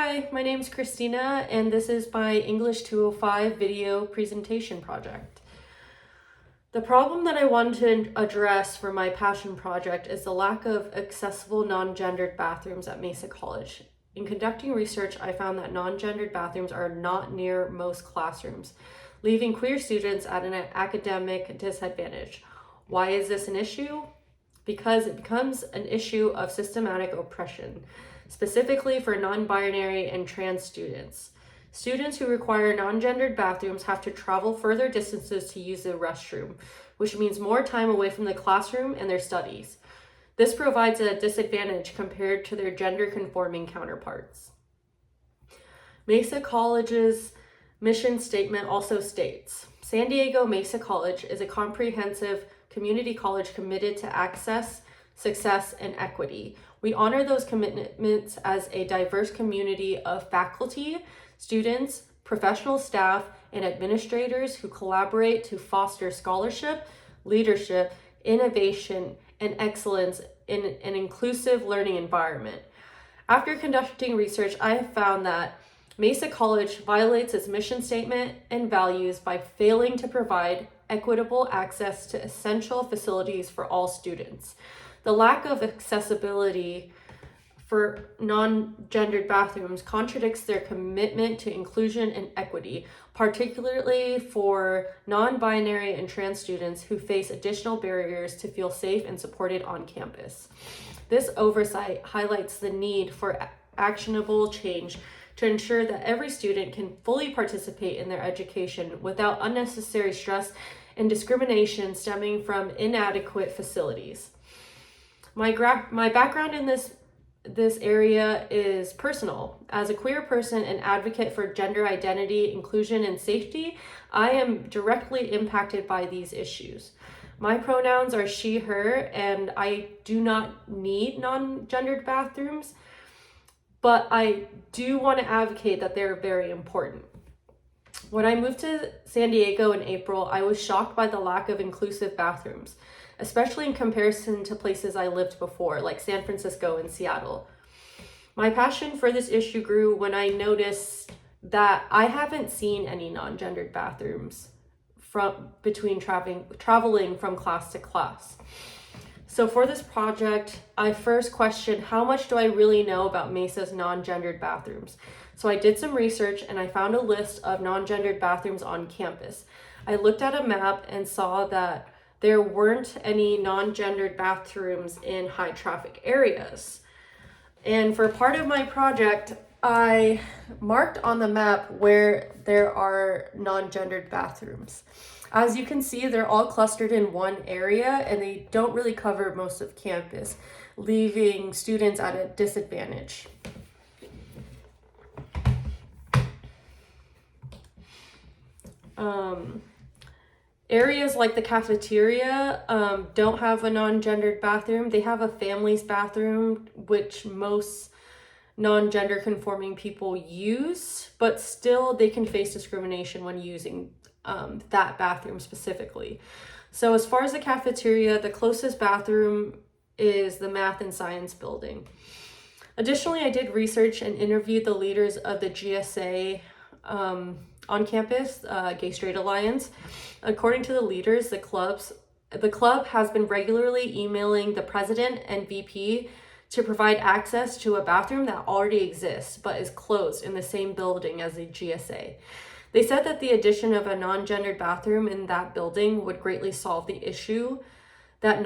Hi, my name's Christina, and this is my English 205 video presentation project. The problem that I wanted to address for my passion project is the lack of accessible non-gendered bathrooms at Mesa College. In conducting research, I found that non-gendered bathrooms are not near most classrooms, leaving queer students at an academic disadvantage. Why is this an issue? Because it becomes an issue of systematic oppression, specifically for non-binary and trans students. Students who require non-gendered bathrooms have to travel further distances to use the restroom, which means more time away from the classroom and their studies. This provides a disadvantage compared to their gender-conforming counterparts. Mesa College's mission statement also states, San Diego Mesa College is a comprehensive community college committed to access, success, and equity. We honor those commitments as a diverse community of faculty, students, professional staff, and administrators who collaborate to foster scholarship, leadership, innovation, and excellence in an inclusive learning environment. After conducting research, I have found that Mesa College violates its mission statement and values by failing to provide equitable access to essential facilities for all students. The lack of accessibility for non-gendered bathrooms contradicts their commitment to inclusion and equity, particularly for non-binary and trans students who face additional barriers to feel safe and supported on campus. This oversight highlights the need for actionable change to ensure that every student can fully participate in their education without unnecessary stress and discrimination stemming from inadequate facilities. My background in this area is personal. As a queer person and advocate for gender identity, inclusion, and safety, I am directly impacted by these issues. My pronouns are she, her, and I do not need non-gendered bathrooms, but I do want to advocate that they're very important. When I moved to San Diego in April, I was shocked by the lack of inclusive bathrooms, especially in comparison to places I lived before, like San Francisco and Seattle. My passion for this issue grew when I noticed that I haven't seen any non-gendered bathrooms between traveling from class to class. So for this project, I first questioned how much do I really know about Mesa's non-gendered bathrooms. So I did some research and I found a list of non-gendered bathrooms on campus. I looked at a map and saw that there weren't any non-gendered bathrooms in high traffic areas. And for part of my project, I marked on the map where there are non-gendered bathrooms. As you can see, they're all clustered in one area and they don't really cover most of campus, leaving students at a disadvantage. Areas like the cafeteria don't have a non-gendered bathroom. They have a family's bathroom, which most non-gender conforming people use, but still they can face discrimination when using that bathroom specifically. So as far as the cafeteria, the closest bathroom is the math and science building. Additionally, I did research and interviewed the leaders of the GSA on campus, Gay Straight Alliance. According to the leaders, the club has been regularly emailing the president and VP to provide access to a bathroom that already exists but is closed in the same building as the GSA. They said that the addition of a non-gendered bathroom in that building would greatly solve the issue that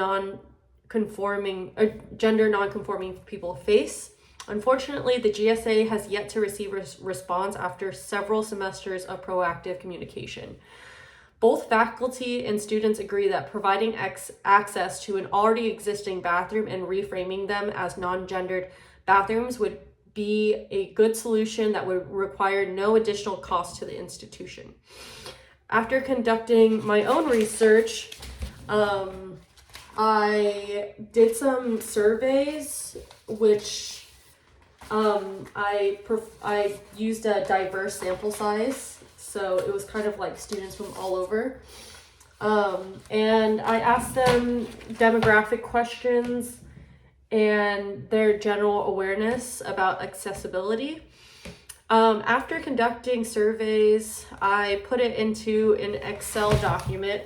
gender non-conforming people face. Unfortunately, the GSA has yet to receive a response after several semesters of proactive communication. Both faculty and students agree that providing access to an already existing bathroom and reframing them as non-gendered bathrooms would be a good solution that would require no additional cost to the institution. After conducting my own research, I did some surveys, which I used a diverse sample size, so it was kind of like students from all over. And I asked them demographic questions and their general awareness about accessibility. After conducting surveys, I put it into an Excel document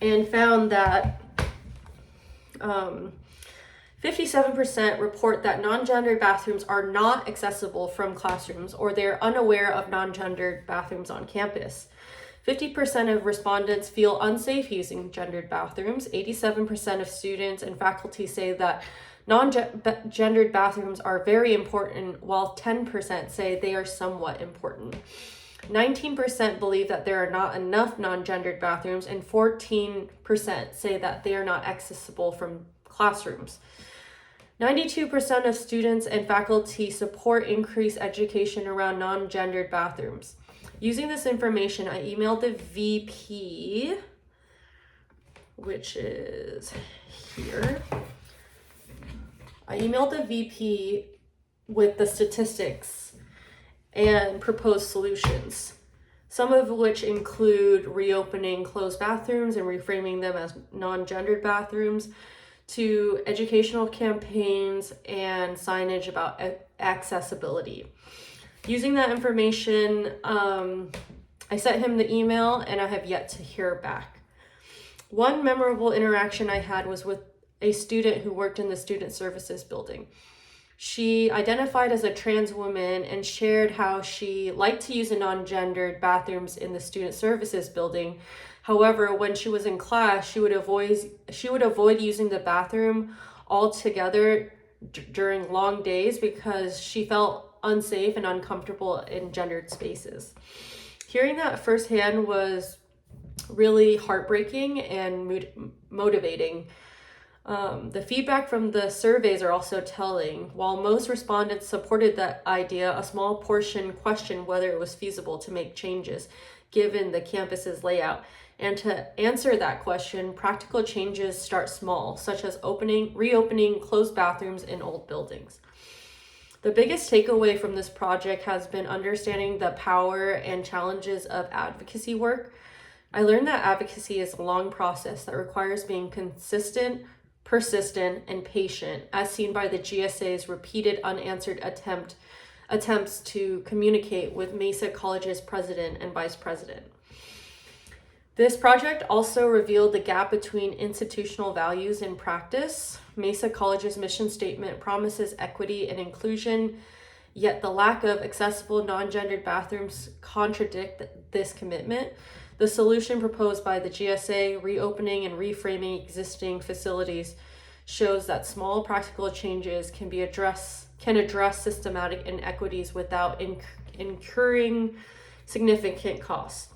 and found that 57% report that non-gendered bathrooms are not accessible from classrooms, or they're unaware of non-gendered bathrooms on campus. 50% of respondents feel unsafe using gendered bathrooms. 87% of students and faculty say that non-gendered bathrooms are very important, while 10% say they are somewhat important. 19% believe that there are not enough non-gendered bathrooms, and 14% say that they are not accessible from classrooms. 92% of students and faculty support increased education around non-gendered bathrooms. Using this information, I emailed the VP, which is here. I emailed the VP with the statistics and proposed solutions, some of which include reopening closed bathrooms and reframing them as non-gendered bathrooms, to educational campaigns and signage about accessibility. Using that information, I sent him the email and I have yet to hear back. One memorable interaction I had was with a student who worked in the student services building. She identified as a trans woman and shared how she liked to use non-gendered bathrooms in the student services building. However, when she was in class, she would avoid using the bathroom altogether during long days because she felt unsafe and uncomfortable in gendered spaces. Hearing that firsthand was really heartbreaking and motivating. The feedback from the surveys are also telling. While most respondents supported that idea, a small portion questioned whether it was feasible to make changes given the campus's layout. And to answer that question, practical changes start small, such as reopening closed bathrooms in old buildings. The biggest takeaway from this project has been understanding the power and challenges of advocacy work. I learned that advocacy is a long process that requires being consistent, persistent, and patient, as seen by the GSA's repeated unanswered attempts to communicate with Mesa College's president and vice president. This project also revealed the gap between institutional values and practice. Mesa College's mission statement promises equity and inclusion, yet the lack of accessible non-gendered bathrooms contradict this commitment. The solution proposed by the GSA, reopening and reframing existing facilities, shows that small practical changes can address systematic inequities without incurring significant costs.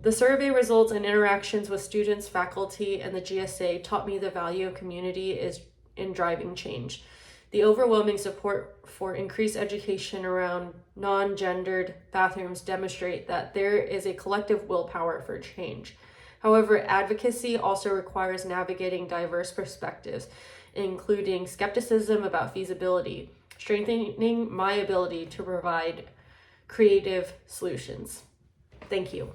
The survey results and interactions with students, faculty, and the GSA taught me the value of community is in driving change. The overwhelming support for increased education around non-gendered bathrooms demonstrate that there is a collective willpower for change. However, advocacy also requires navigating diverse perspectives, including skepticism about feasibility, strengthening my ability to provide creative solutions. Thank you.